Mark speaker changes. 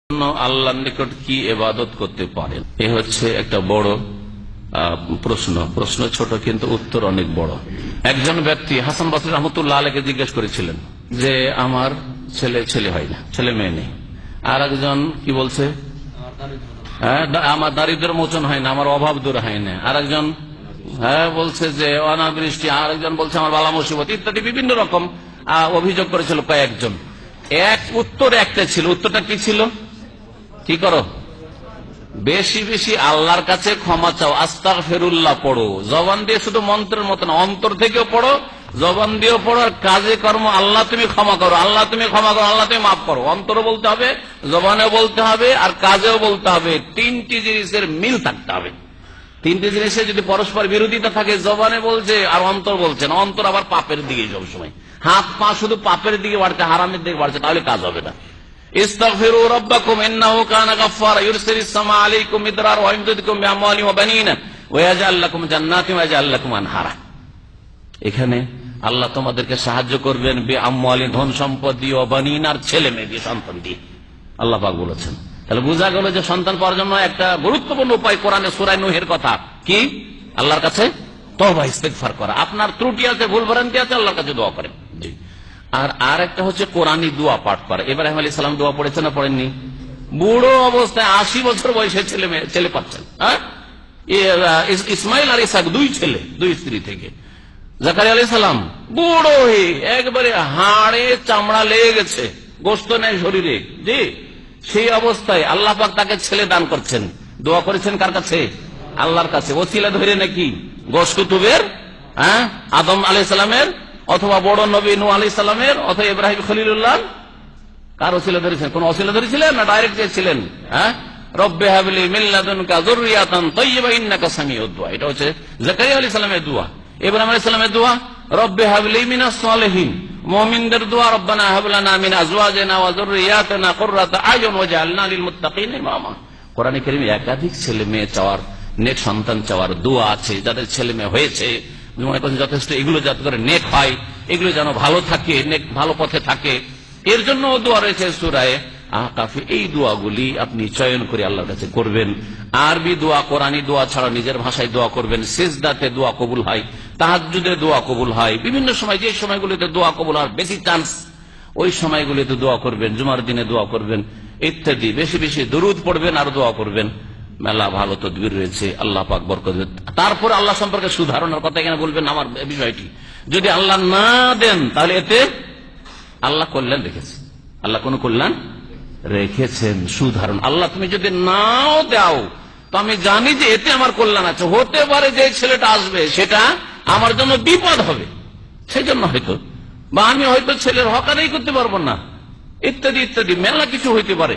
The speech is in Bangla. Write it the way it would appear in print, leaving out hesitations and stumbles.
Speaker 1: আল্লাহর নিকট কি ইবাদত করতে পারেন? এ হচ্ছে একটা বড় প্রশ্ন ছোট কিন্তু উত্তর অনেক বড়। একজন ব্যক্তি হাসান বসরি রহমতুল্লাহ আলাইহিকে জিজ্ঞেস করেছিলেন যে আমার ছেলে হয় না, ছেলে মেয়ে নেই। আর একজন কি বলছে, আমার দারিদ্র মোচন হয় না, আমার অভাব দূর হয় না। আর একজন বলছে যে অনাবৃষ্টি। আর একজন বলছে আমার বালা মুসিবত ইত্যাদি বিভিন্ন রকম অভিযোগ করেছিল কয়েকজন। উত্তর একটা ছিল। উত্তরটা কি ছিল? কি করো? বেশি বেশি আল্লাহর কাছে ক্ষমা চাও, আস্তাগফিরুল্লাহ পড়ো। জবান দিয়ে শুধু মন্ত্রের মতো না, অন্তর থেকেও পড়ো, জবান দিয়েও পড়ো, আর কাজে কর্ম আল্লাহ তুমি ক্ষমা করো, আল্লাহ তুমি ক্ষমা করো, আল্লাহ তুমি মাফ করো। অন্তরও বলতে হবে, জবানেও বলতে হবে, আর কাজেও বলতে হবে। তিনটি জিনিসের মিল থাকতে হবে। তিনটি জিনিসের যদি পরস্পর বিরোধিতা থাকে, জবানে বলছে আর অন্তর বলছে না, অন্তর আবার পাপের দিকে সবসময়, হাত পা শুধু পাপের দিকে বাড়ছে, হারামের দিকে বাড়ছে, তাহলে কাজ হবে না। ইস্তাগফিরু রাব্বাকুম ইন্নাহু কানা গাফফারা ইউরসিলিস সামা আলাইকুম মিদরারা ওয়া ইমদিদকুম বিআমওয়ালিন ওয়া বানিনা ওয়া ইয়াজআল লাকুম জান্নাতিন ওয়া ইয়াজআল লাকুম আনহারা। এখানে আল্লাহ তোমাদেরকে সাহায্য করবেন বিআমওয়ালিন, ধন সম্পদ দিয়ে, ওয়া বানিনা, আর ছেলে মেয়ে দিয়ে, সন্তান দিয়ে। আল্লাহ পাক বলেছেন। তাহলে বোঝা গেল যে সন্তান পাওয়ার জন্য একটা গুরুত্বপূর্ণ উপায় কোরআনে সূরা নূহের কথা কি? আল্লাহর কাছে তওবা ইস্তেগফার করা। আপনার ত্রুটি আছে, ভুল ভ্রান্তি আছে, আল্লাহর কাছে দোয়া করেন। জি। আর একটা হচ্ছে কোরআনী দোয়া পাঠ করা। ইব্রাহিম আলাইহিস সালাম দোয়া পড়েছেন না পড়েননি? বুড়ো অবস্থায় 80 বছর বয়সে ছেলে পাচ্ছেন। ইসমাইল আর ইসহাক, দুই ছেলে, দুই স্ত্রী থেকে। জাকারিয়া আলাইহিস সালাম বুড়ো হয়ে একবারে হাড়ে চামড়া লেগে গেছে, গোশত নেই শরীরে। জি, সেই অবস্থায় আল্লাহ পাক তাকে ছেলে দান করছেন। দোয়া করেছেন কার কাছে? আল্লাহর কাছে। ওসিলা ধরে নাকি গোশ কুতুবের, আদম আলাইহিস সালামের, অথবা বড় নবী নূহ আলাইহিস সালামের, অথবা ইব্রাহিম খলিলুল্লাহ? কার ওসিলা ধরেছেন? কোন ওসিলা ধরেছিলেন না ডাইরেক্ট চেয়েছিলেন? রব্বি হাবলি মিন লাদুনকা যুররিয়াতান তাইয়্যিবা ইন্নাকা সামিউদ দুআ। এটা হচ্ছে জাকারিয়া আলাইহিস সালামের দোয়া। ইব্রাহিম আলাইহিস সালামের দোয়া রব্বি হাবলি মিনাস সালিহিন। মুমিনদের দোয়া রব্বানা হাব লানা মিন আজওয়াজিনা ওয়া যুররিয়াতিনা কুররাতা আয়ুন ওয়াজআলনা লিল মুত্তাকিনা ইমামা। কোরআনে কারীমে একাধিক ছেলে মেয়ে চাওয়ার, নেক সন্তান চাওয়ার দোয়া আছে। যাদের ছেলে মেয়ে হয়েছে মনে করছেন যথেষ্ট, এগুলো যাতে করে নেক হয়, এগুলো যেন ভালো থাকে, নেক ভালো পথে থাকে, এর জন্য দোয়া রয়েছে সূরায়ে আহকাফে। এই দোয়াগুলি আপনি চয়ন করে আল্লাহর কাছে করবেন। আরবি দোয়া, কোরআনী দোয়া ছাড়া নিজের ভাষায় দোয়া করবেন। সিজদাতে দোয়া কবুল হয়, তাহাজ্জুদে দোয়া কবুল হয়। বিভিন্ন সময়, যে সময়গুলিতে দোয়া কবুল হওয়ার বেশি চান্স, ওই সময়গুলিতে দোয়া করবেন। জুমার দিনে দোয়া করবেন ইত্যাদি। বেশি বেশি দরুদ পড়বেন আর দোয়া করবেন। মেলা ভালো তদবির রয়েছে, আল্লাহ পাক বরকত দেন। তারপর আল্লাহ সম্পর্কে সুধারণার কথা এখানে বলবেন। আমার বিষয়টি যদি আল্লাহ না দেন, তাহলে এতে আল্লাহ কল্যাণ রেখেছেন, আল্লাহ কোন কল্যাণ রেখেছেন, সুধারণ। আল্লাহ তুমি যদি নাও দাও, তো আমি জানি যে এতে আমার কল্যাণ আছে। হতে পারে যে ছেলেটা আসবে সেটা আমার জন্য বিপদ হবে, সেই জন্য হয়তো, বা আমি হয়তো ছেলের হক আদায় করতে পারবো না, ইত্যাদি ইত্যাদি মেলা কিছু হইতে পারে।